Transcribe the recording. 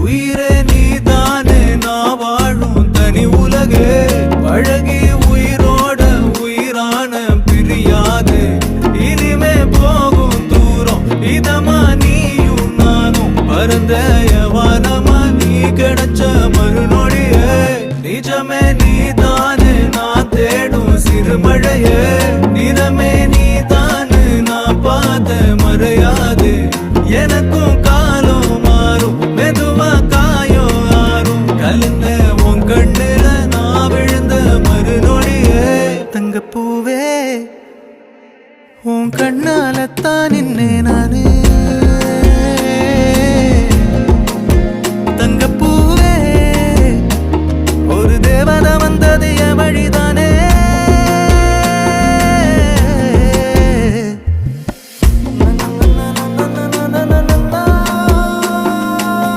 உயிரே நீதானே நான் வாழும் தனி உலகே பழகி உயிரோட உயிரான பிரியாது இனிமே போகும் தூரம் இதமா நீயும் நானும் பரந்த வானமா நீ கிடைச்ச மறுநொடியே நிஜமே நீதானே நான் தேடும் சிறுமழையே நிறமே நீதானே நான் பார்த்த மறையாது எனக்கு